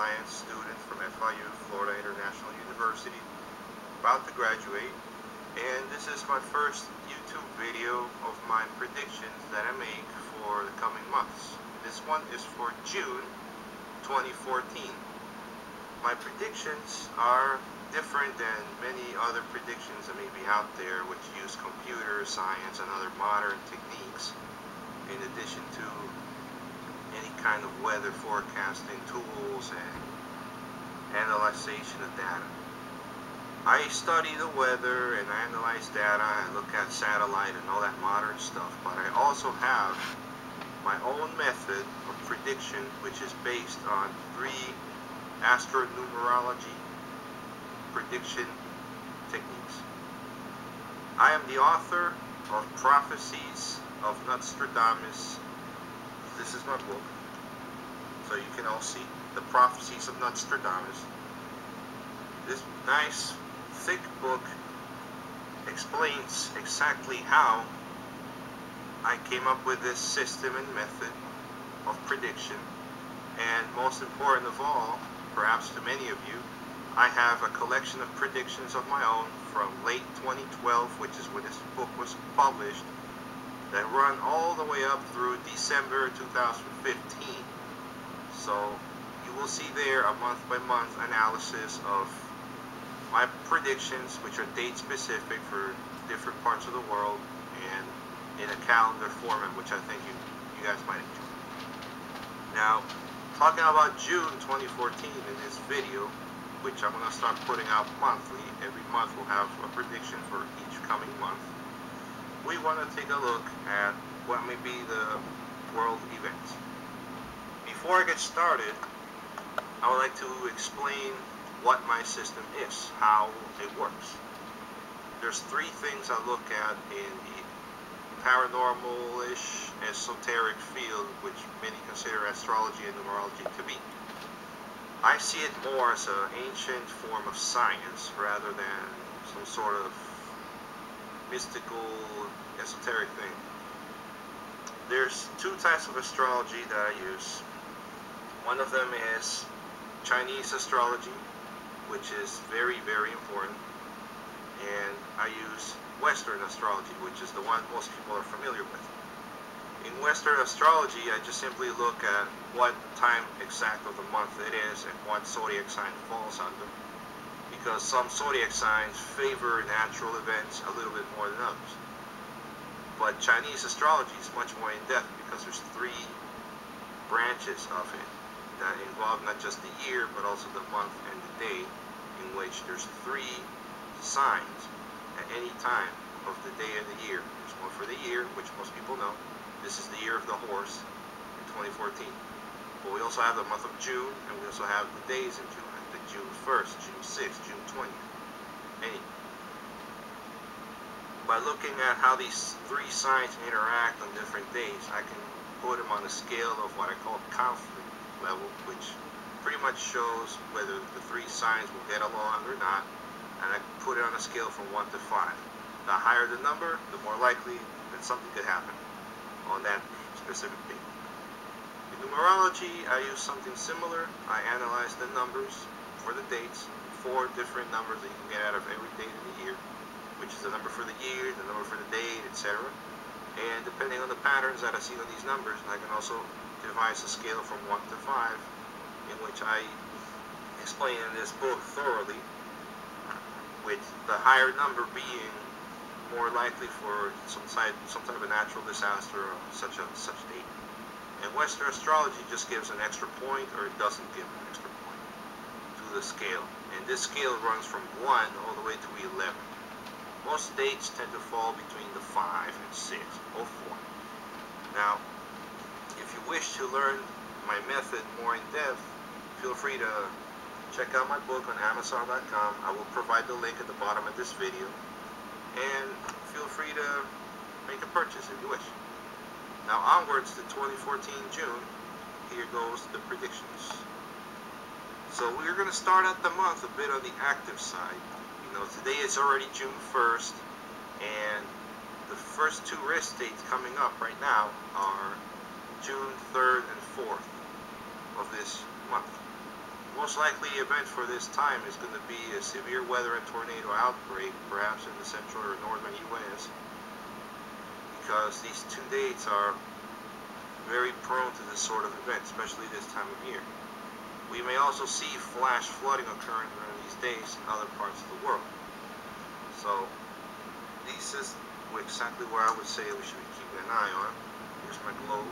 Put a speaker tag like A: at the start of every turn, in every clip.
A: science student from FIU, Florida International University, about to graduate, and this is my first YouTube video of my predictions that I make for the coming months. This one is for June 2014. My predictions are different than many other predictions that may be out there, which use computer science and other modern techniques in addition to any kind of weather forecasting tools and analyzation of data. I study the weather and I analyze data, I look at satellite and all that modern stuff, but I also have my own method of prediction, which is based on 3 astrology-numerology prediction techniques. I am the author of Prophecies of NUTStradamus. This is my book, so you can all see the Prophecies of NUTStradamus. This nice thick book explains exactly how I came up with this system and method of prediction, and most important of all, perhaps to many of you, I have a collection of predictions of my own from late 2012, which is when this book was published, that run all the way up through December 2015. So you will see there a month-by-month analysis of my predictions, which are date specific for different parts of the world, and in a calendar format, which I think you guys might enjoy. Now, talking about June 2014 in this video, which I'm going to start putting out monthly. Every month we'll have a prediction for each coming month. We want to take a look at what may be the world events. Before I get started, I would like to explain what my system is, how it works. There's 3 things I look at in the paranormal-ish, esoteric field, which many consider astrology and numerology to be. I see it more as an ancient form of science rather than some sort of mystical, esoteric thing. There's 2 types of astrology that I use. One of them is Chinese astrology, which is very, very important, and I use Western astrology, which is the one most people are familiar with. In Western astrology, I just simply look at what time exact of the month it is and what zodiac sign it falls under, because some zodiac signs favor natural events a little bit more than others. But Chinese astrology is much more in-depth because there's 3 branches of it that involve not just the year, but also the month and the day, in which there's 3 signs at any time of the day of the year. There's one for the year, which most people know. This is the year of the horse in 2014. But we also have the month of June, and we also have the days in June, like the June 1st, June 6th, June 20th. By looking at how these 3 signs interact on different days, I can put them on a scale of what I call conflict level, which pretty much shows whether the 3 signs will get along or not, and I put it on a scale from 1 to 5. The higher the number, the more likely that something could happen on that specific date. In numerology, I use something similar. I analyze the numbers for the dates, 4 different numbers that you can get out of every date of the year, which is the number for the year, the number for the date, etc. And depending on the patterns that I see on these numbers, I can also devise a scale from 1 to 5, in which I explain in this book thoroughly, with the higher number being more likely for some type of natural disaster on such date. And Western astrology just gives an extra point, or it doesn't give an extra point to the scale. And this scale runs from 1 all the way to 11. Most dates tend to fall between the 5 and 6, or 4. Now, if you wish to learn my method more in depth, feel free to check out my book on Amazon.com. I will provide the link at the bottom of this video, and feel free to make a purchase if you wish. Now onwards to 2014 June, here goes the predictions. So we're going to start out the month a bit on the active side. You know, today is already June 1st, and the first 2 rest dates coming up right now are June 3rd and 4th of this month. most likely event for this time is going to be a severe weather and tornado outbreak, perhaps in the central or northern U.S., because these 2 dates are very prone to this sort of event, especially this time of year. We may also see flash flooding occurring during these days in other parts of the world. So, this is exactly where I would say we should be keeping an eye on. Here's my globe.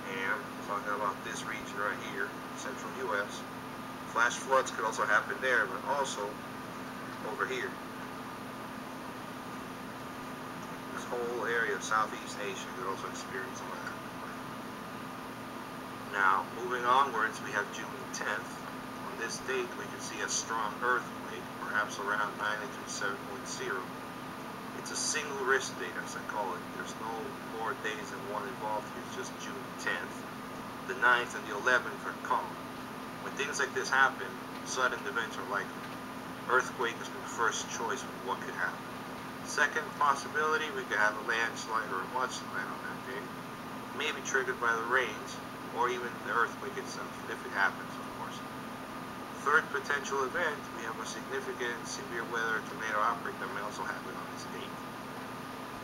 A: And I'm talking about this region right here, central U.S. Flash floods could also happen there, but also over here. This whole area of Southeast Asia could also experience some of that. Now, moving onwards, we have June 10th. On this date, we can see a strong earthquake, perhaps around magnitude 7.0. It's a single risk date, as I call it. There's no more days than one involved here. It's just June 10th. The 9th and the 11th are calm. When things like this happen, sudden events are likely. Earthquake is the first choice of what could happen. Second possibility, we could have a landslide or a mudslide on that day. Maybe triggered by the rains, or even the earthquake itself, if it happens, of course. Third potential event, we have a significant severe weather tornado outbreak that may also happen on this date.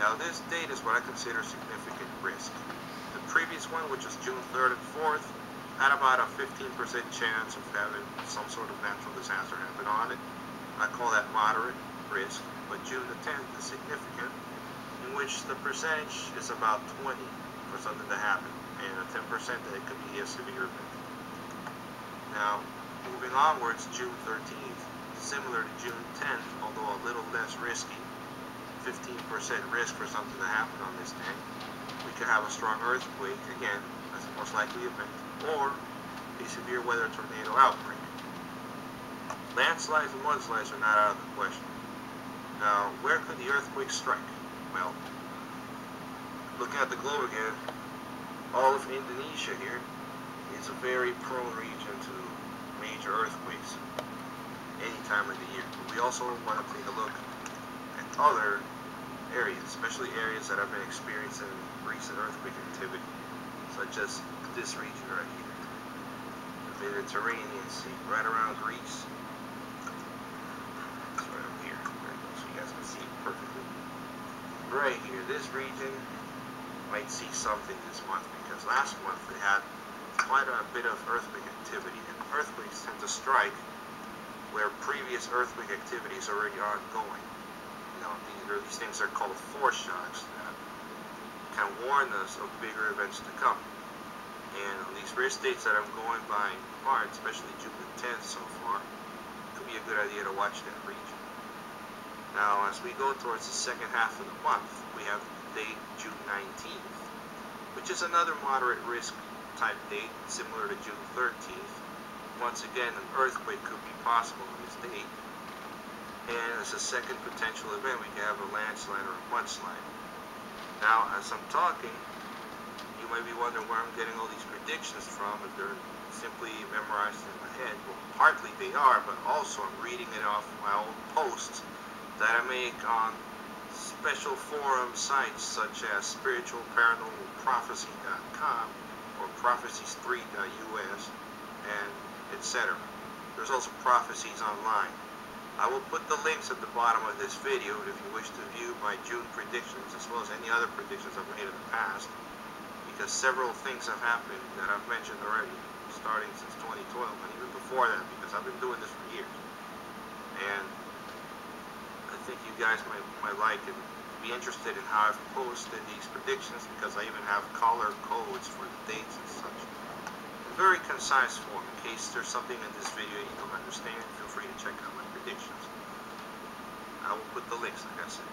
A: Now, this date is what I consider significant risk. The previous one, which was June 3rd and 4th, had about a 15% chance of having some sort of natural disaster happen on it. I call that moderate risk, but June the 10th is significant, in which the percentage is about 20 for something to happen, and a 10% that it could be a severe event. Now, moving onwards, June 13th, similar to June 10th, although a little less risky, 15% risk for something to happen on this day. We could have a strong earthquake, again, as the most likely event, or a severe weather tornado outbreak. Landslides and mudslides are not out of the question. Now, where could the earthquake strike? Well, looking at the globe again, all of Indonesia here is a very prone region to major earthquakes any time of the year. But we also want to take a look at other areas, especially areas that have been experiencing recent earthquake activity, such as this region right here, the Mediterranean Sea, right around Greece. It's right up here, so you guys can see it perfectly. Right here, this region might see something this month, because last month we had quite a bit of earthquake activity, and earthquakes tend to strike where previous earthquake activity is already ongoing. You know, these things are called foreshocks that can warn us of bigger events to come. And on these risk dates that I'm going by in March, especially June the 10th so far, it could be a good idea to watch that region. Now, as we go towards the second half of the month, we have the date June 19th, which is another moderate risk type date, similar to June 13th. Once again, an earthquake could be possible on this date. And as a second potential event, we can have a landslide or a mudslide. Now, as I'm talking, you might be wondering where I'm getting all these predictions from, if they're simply memorized in my head. Well, partly they are, but also I'm reading it off my old posts that I make on special forum sites such as spiritualparanormalprophecy.com or prophecies3.us, and etc. There's also prophecies online. I will put the links at the bottom of this video if you wish to view my June predictions, as well as any other predictions I've made in the past, because several things have happened that I've mentioned already, starting since 2012 and even before that, because I've been doing this for years. And I think you guys might like and be interested in how I've posted these predictions, because I even have color codes for the dates and such. In very concise form. In case there's something in this video you don't understand, feel free to check out my predictions. I will put the links, like I said.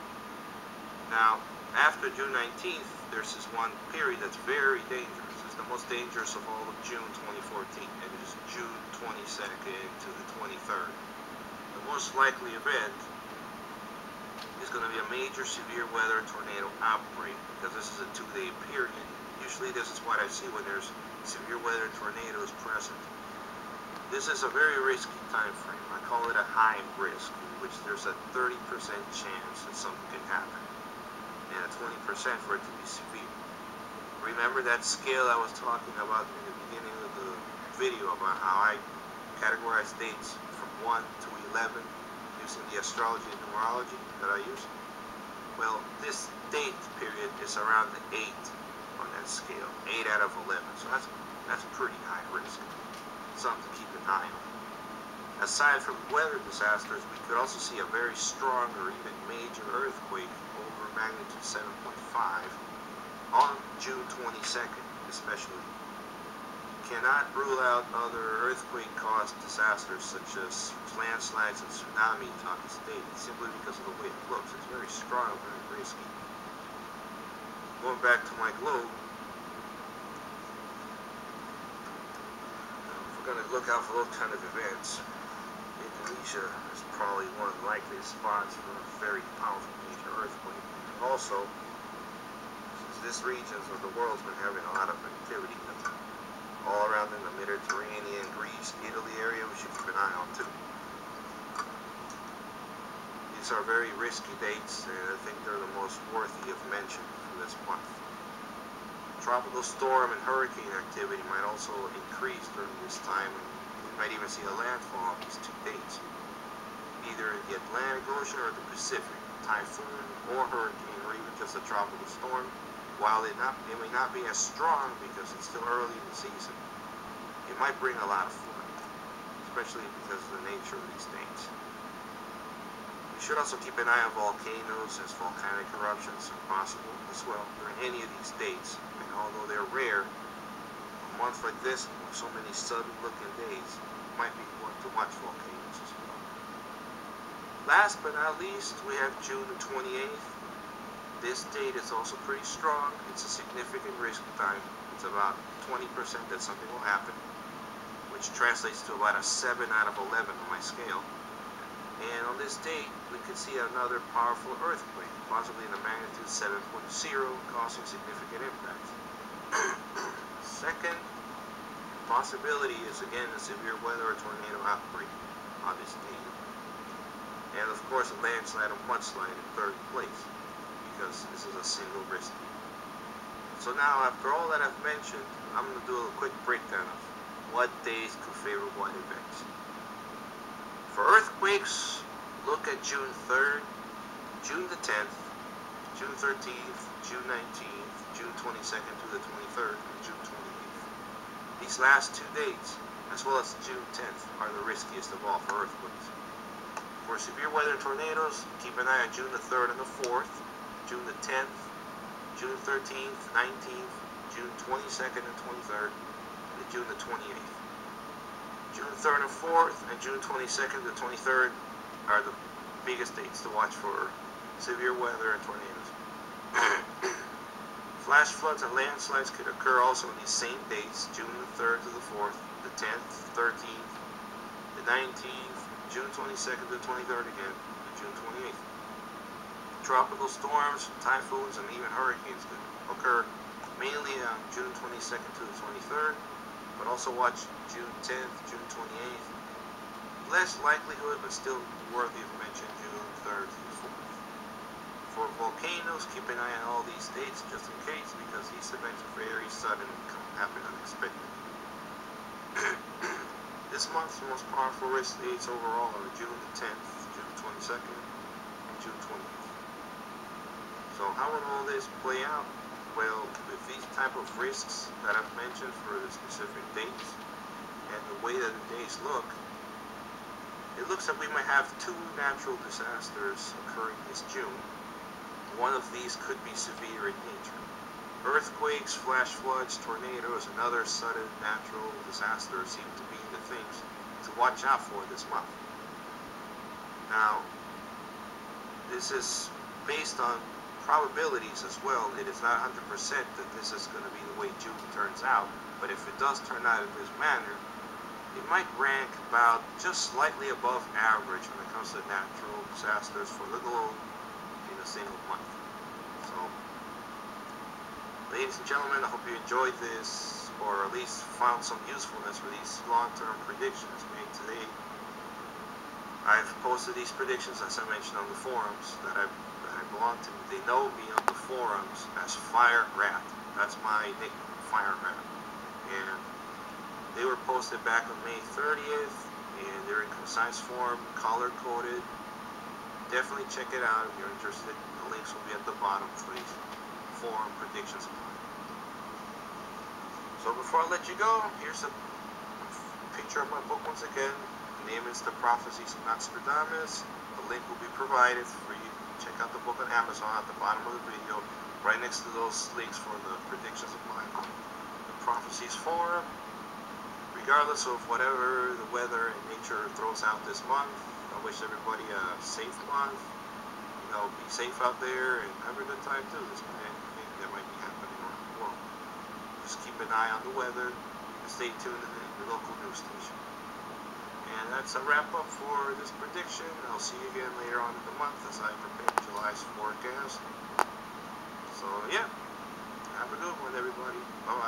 A: Now, after June 19th, there's this one period that's very dangerous. It's the most dangerous of all of June 2014, and it is June 22nd to the 23rd. The most likely event is going to be a major severe weather tornado outbreak, because this is a 2-day period. Usually this is what I see when there's severe weather tornadoes present. This is a very risky time frame. I call it a high risk, in which there's a 30% chance that something can happen, and a 20% for it to be severe. Remember that scale I was talking about in the beginning of the video about how I categorize dates from 1 to 11 using the astrology-numerology that I use. Well, this date period is around the 8 on that scale, 8 out of 11. So that's pretty high risk. Something to keep an eye on. Aside from weather disasters, we could also see a very strong or even major earthquake over magnitude 7.5 on June 22nd, especially. Cannot rule out other earthquake-caused disasters such as landslides and tsunamis on this date simply because of the way it looks. It's very strong, very risky. Going back to my globe, if we're going to look out for those kind of events, Indonesia is probably one of the likeliest spots for a very powerful major earthquake. Also, since this region of the world's been having a lot of activity all around in the Mediterranean, Greece, Italy area, we should keep an eye on too. These are very risky dates, and I think they're the most worthy of mention for this month. Tropical storm and hurricane activity might also increase during this time, and we might even see a landfall on these two dates, either in the Atlantic Ocean or the Pacific, typhoon or hurricane, or even just a tropical storm. While it may not be as strong because it's still early in the season, it might bring a lot of flood, especially because of the nature of these dates. We should also keep an eye on volcanoes, as volcanic eruptions are possible as well during any of these dates. And although they're rare, a month like this, with so many sudden-looking days, might be one to watch volcanoes as well. Last but not least, we have June the 28th. This date is also pretty strong. It's a significant risk time. It's about 20% that something will happen, which translates to about a 7 out of 11 on my scale. And on this date, we could see another powerful earthquake, possibly in a magnitude 7.0, causing significant impact. Second possibility is, again, a severe weather or tornado outbreak on this date. And of course, a landslide or mudslide in third place, because this is a single risk. So now, after all that I've mentioned, I'm going to do a quick breakdown of what days could favor what events. For earthquakes, look at June 3rd, June the 10th, June 13th, June 19th, June 22nd to the 23rd, and June 28th. These last two dates, as well as June 10th, are the riskiest of all for earthquakes. For severe weather and tornadoes, keep an eye on June the 3rd and the 4th, June the 10th, June 13th, 19th, June 22nd and 23rd, and June the 28th. June 3rd and 4th and June 22nd to 23rd are the biggest dates to watch for severe weather and tornadoes. Flash floods and landslides could occur also on these same dates, June the 3rd to the 4th, the 10th, 13th, the 19th, June 22nd to 23rd again, and June 28th. Tropical storms, typhoons, and even hurricanes could occur mainly on June 22nd to the 23rd, but also watch June 10th, June 28th. Less likelihood, but still worthy of mention, June 3rd to the 4th. For volcanoes, keep an eye on all these dates just in case, because these events are very sudden and can happen unexpectedly. This month's most powerful risk dates overall are June the 10th, June 22nd, and June 28th. So how will all this play out? Well, with these type of risks that I've mentioned for the specific dates and the way that the days look, it looks like we might have two natural disasters occurring this June. One of these could be severe in nature. Earthquakes, flash floods, tornadoes, and other sudden natural disasters seem to be the things to watch out for this month. Now, this is based on probabilities as well. It is not 100% that this is going to be the way June turns out, but if it does turn out in this manner, it might rank about just slightly above average when it comes to natural disasters for the globe in a single month. So, ladies and gentlemen, I hope you enjoyed this, or at least found some usefulness for these long-term predictions made today. I've posted these predictions, as I mentioned, on the forums that I belong to. They know me on the forums as FireRat. That's my nickname, FireRat. And They were posted back on May 30th, and they're in concise form, color-coded. Definitely check it out if you're interested. The links will be at the bottom for these forum predictions. So before I let you go, here's a picture of my book once again. The name is The Prophecies of NUTStradamus. The link will be provided for you. Check out the book on Amazon at the bottom of the video, right next to those links for the predictions of my Prophecies forum. Regardless of whatever the weather and nature throws out this month, I wish everybody a safe month. You know, be safe out there and have a good time too. This anything that might be happening around the world. Just keep an eye on the weather and stay tuned to the local news station. And that's a wrap up for this prediction. I'll see you again later on in the month as I prepare July's forecast. So yeah, have a good one, everybody. Bye bye.